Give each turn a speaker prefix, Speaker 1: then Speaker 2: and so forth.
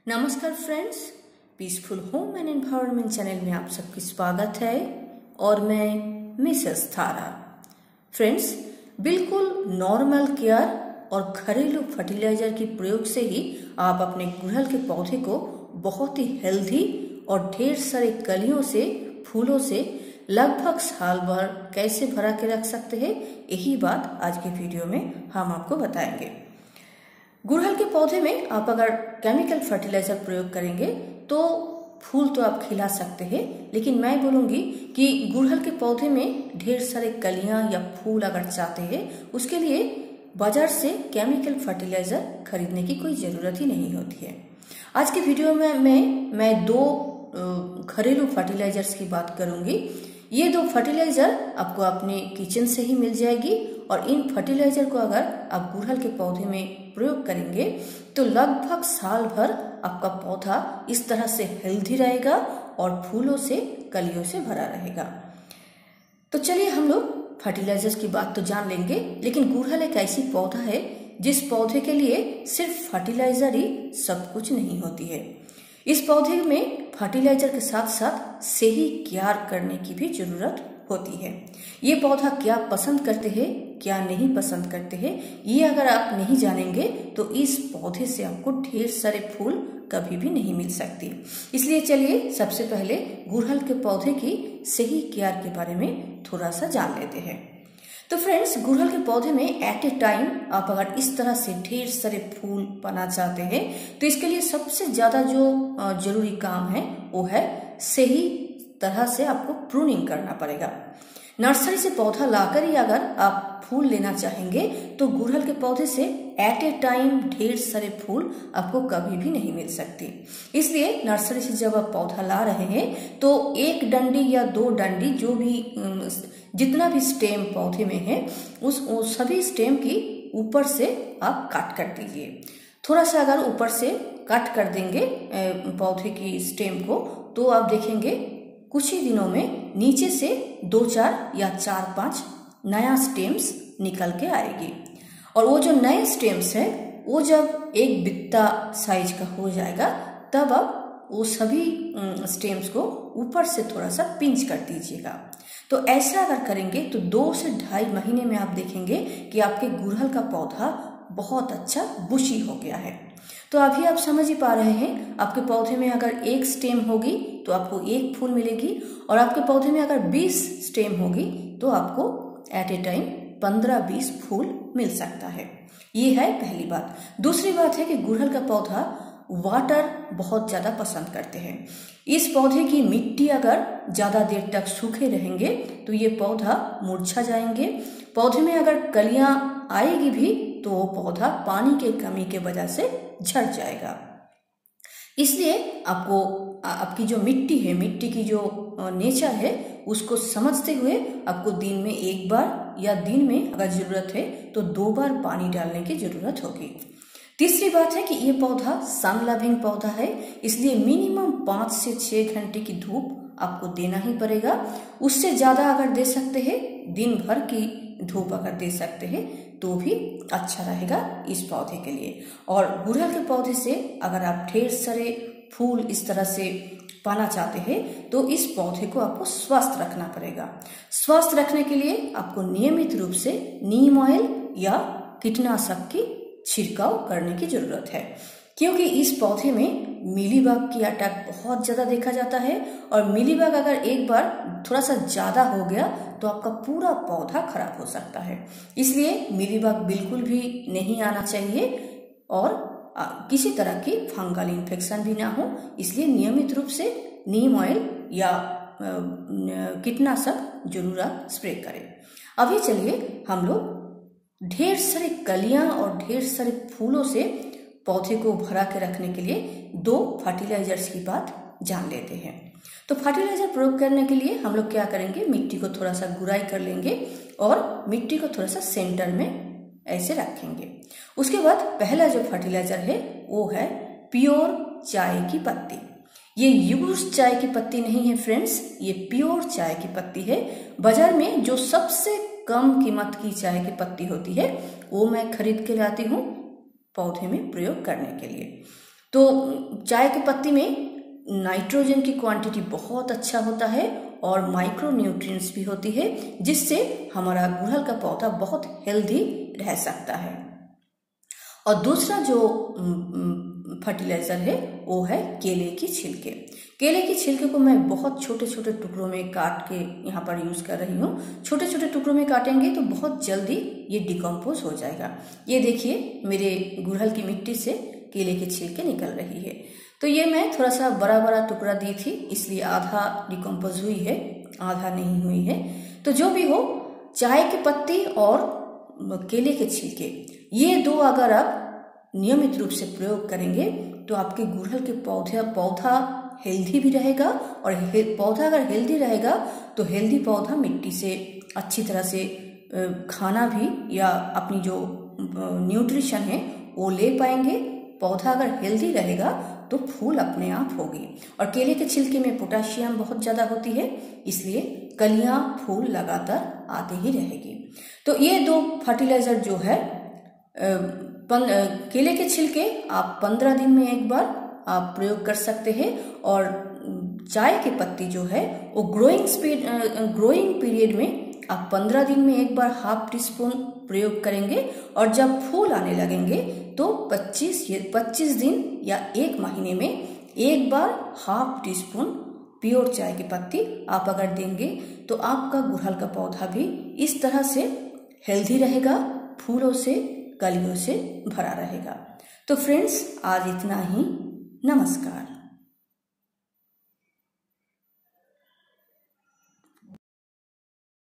Speaker 1: नमस्कार friends, peaceful home and environment channel में आप सबकी स्वागत है और मैं मिसेस थारा। फ्रेंड्स, बिल्कुल नॉर्मल केयर और घरेलू फर्टिलाइजर के प्रयोग से ही आप अपने गुड़हल के पौधे को बहुत ही हेल्दी और ढेर सारे कलियों से, फूलों से लगभग साल भर कैसे भरा के रख सकते हैं, यही बात आज के वीडियो में हम आपको बताएंगे। गुड़हल के पौधे में आप अगर केमिकल फर्टिलाइजर प्रयोग करेंगे तो फूल तो आप खिला सकते हैं, लेकिन मैं बोलूँगी कि गुड़हल के पौधे में ढेर सारे कलियां या फूल अगर चाहते हैं, उसके लिए बाजार से केमिकल फर्टिलाइजर खरीदने की कोई ज़रूरत ही नहीं होती है। आज के वीडियो में मैं दो घरेलू फर्टिलाइजर्स की बात करूँगी। ये दो फर्टिलाइजर आपको अपने किचन से ही मिल जाएगी और इन फर्टिलाइजर को अगर आप गुड़हल के पौधे में प्रयोग करेंगे तो लगभग साल भर आपका पौधा इस तरह से हेल्दी रहेगा और फूलों से, कलियों से भरा रहेगा। तो चलिए हम लोग फर्टिलाइजर्स की बात तो जान लेंगे, लेकिन गुड़हल एक ऐसी पौधा है जिस पौधे के लिए सिर्फ फर्टिलाइजर ही सब कुछ नहीं होती है। इस पौधे में फर्टिलाइजर के साथ साथ सही केयर करने की भी जरूरत होती है। ये पौधा क्या पसंद करते हैं, क्या नहीं पसंद करते हैं, ये अगर आप नहीं जानेंगे तो इस पौधे से आपको ढेर सारे फूल कभी भी नहीं मिल सकती। इसलिए चलिए सबसे पहले गुड़हल के पौधे की सही केयर के बारे में थोड़ा सा जान लेते हैं। तो फ्रेंड्स, गुड़हल के पौधे में एट ए टाइम आप अगर इस तरह से ढेर सारे फूल पाना चाहते हैं तो इसके लिए सबसे ज़्यादा जो जरूरी काम है वो है सही तरह से आपको प्रूनिंग करना पड़ेगा। नर्सरी से पौधा लाकर ही अगर आप फूल लेना चाहेंगे तो गुड़हल के पौधे से एट ए टाइम ढेर सारे फूल आपको कभी भी नहीं मिल सकती। इसलिए नर्सरी से जब आप पौधा ला रहे हैं तो एक डंडी या दो डंडी, जो भी जितना भी स्टेम पौधे में है उस सभी स्टेम की ऊपर से आप काट कर दीजिए। थोड़ा सा अगर ऊपर से कट कर देंगे पौधे की स्टेम को तो आप देखेंगे कुछ ही दिनों में नीचे से 2-4 या 4-5 नया स्टेम्स निकल के आएगी। और वो जो नए स्टेम्स है वो जब एक बित्ता साइज का हो जाएगा तब आप वो सभी स्टेम्स को ऊपर से थोड़ा सा पिंच कर दीजिएगा। तो ऐसा अगर करेंगे तो 2 से 2.5 महीने में आप देखेंगे कि आपके गुड़हल का पौधा बहुत अच्छा बुशी हो गया है। तो अभी आप समझ ही पा रहे हैं, आपके पौधे में अगर एक स्टेम होगी तो आपको एक फूल मिलेगी और आपके पौधे में अगर 20 स्टेम होगी तो आपको एट ए टाइम 15-20 फूल मिल सकता है। ये है पहली बात। दूसरी बात है कि गुड़हल का पौधा वाटर बहुत ज़्यादा पसंद करते हैं। इस पौधे की मिट्टी अगर ज़्यादा देर तक सूखे रहेंगे तो ये पौधा मुरझा जाएंगे। पौधे में अगर कलियां आएगी भी तो वो पौधा पानी के कमी के वजह से झड़ जाएगा। इसलिए आपको आपकी जो मिट्टी है, मिट्टी की जो नेचर है, उसको समझते हुए आपको दिन में एक बार या दिन में अगर ज़रूरत है तो 2 बार पानी डालने की ज़रूरत होगी। तीसरी बात है कि ये पौधा सन लविंग पौधा है, इसलिए मिनिमम 5 से 6 घंटे की धूप आपको देना ही पड़ेगा। उससे ज़्यादा अगर दे सकते हैं, दिन भर की धूप अगर दे सकते हैं तो भी अच्छा रहेगा इस पौधे के लिए। और गुड़हल के पौधे से अगर आप ढेर सारे फूल इस तरह से पाना चाहते हैं तो इस पौधे को आपको स्वस्थ रखना पड़ेगा। स्वस्थ रखने के लिए आपको नियमित रूप से नीम ऑयल या कीटनाशक की छिड़काव करने की जरूरत है, क्योंकि इस पौधे में मिलीबग की अटैक बहुत ज़्यादा देखा जाता है और मिलीबग अगर एक बार थोड़ा सा ज़्यादा हो गया तो आपका पूरा पौधा खराब हो सकता है। इसलिए मिलीबग बिल्कुल भी नहीं आना चाहिए और किसी तरह की फंगल इन्फेक्शन भी ना हो, इसलिए नियमित रूप से नीम ऑयल या कीटनाशक जरूर आप स्प्रे करें। अभी चलिए हम लोग ढेर सारे कलियां और ढेर सारे फूलों से पौधे को भरा के रखने के लिए 2 फर्टिलाइजर्स की बात जान लेते हैं। तो फर्टिलाइजर प्रयोग करने के लिए हम लोग क्या करेंगे, मिट्टी को थोड़ा सा गुड़ाई कर लेंगे और मिट्टी को थोड़ा सा सेंटर में ऐसे रखेंगे। उसके बाद पहला जो फर्टिलाइजर है वो है प्योर चाय की पत्ती। ये यूज्ड चाय की पत्ती नहीं है फ्रेंड्स, ये प्योर चाय की पत्ती है। बाजार में जो सबसे कम कीमत की चाय की पत्ती होती है वो मैं खरीद के लाती हूँ पौधे में प्रयोग करने के लिए। तो चाय की पत्ती में नाइट्रोजन की क्वांटिटी बहुत अच्छा होता है और माइक्रो न्यूट्रिएंट्स भी होती है, जिससे हमारा गुड़हल का पौधा बहुत हेल्दी रह सकता है। और दूसरा जो फर्टिलाइजर है वो है केले की छिलके। केले की छिलके को मैं बहुत छोटे छोटे टुकड़ों में काट के यहाँ पर यूज़ कर रही हूँ। छोटे छोटे टुकड़ों में काटेंगे तो बहुत जल्दी ये डिकम्पोज हो जाएगा। ये देखिए मेरे गुड़हल की मिट्टी से केले के छिलके निकल रही है। तो ये मैं थोड़ा सा बड़ा बड़ा टुकड़ा दी थी, इसलिए आधा डिकम्पोज हुई है, आधा नहीं हुई है। तो जो भी हो, चाय की पत्ती और केले के छिलके, ये दो अगर आप नियमित रूप से प्रयोग करेंगे तो आपके गुड़हल के पौधा हेल्दी भी रहेगा। और पौधा अगर हेल्दी रहेगा तो हेल्दी पौधा मिट्टी से अच्छी तरह से खाना भी या अपनी जो न्यूट्रिशन है वो ले पाएंगे। पौधा अगर हेल्दी रहेगा तो फूल अपने आप होगी। और केले के छिलके में पोटेशियम बहुत ज़्यादा होती है, इसलिए कलियां फूल लगातार आते ही रहेगी। तो ये दो फर्टिलाइजर जो है, केले के छिलके आप 15 दिन में एक बार आप प्रयोग कर सकते हैं। और चाय की पत्ती जो है वो ग्रोइंग पीरियड में आप 15 दिन में एक बार ½ टीस्पून प्रयोग करेंगे। और जब फूल आने लगेंगे तो 25 दिन या 1 महीने में एक बार ½ टीस्पून प्योर चाय की पत्ती आप अगर देंगे तो आपका गुड़हल का पौधा भी इस तरह से हेल्दी रहेगा, फूलों से कलियों से भरा रहेगा। तो फ्रेंड्स, आज इतना ही। नमस्कार।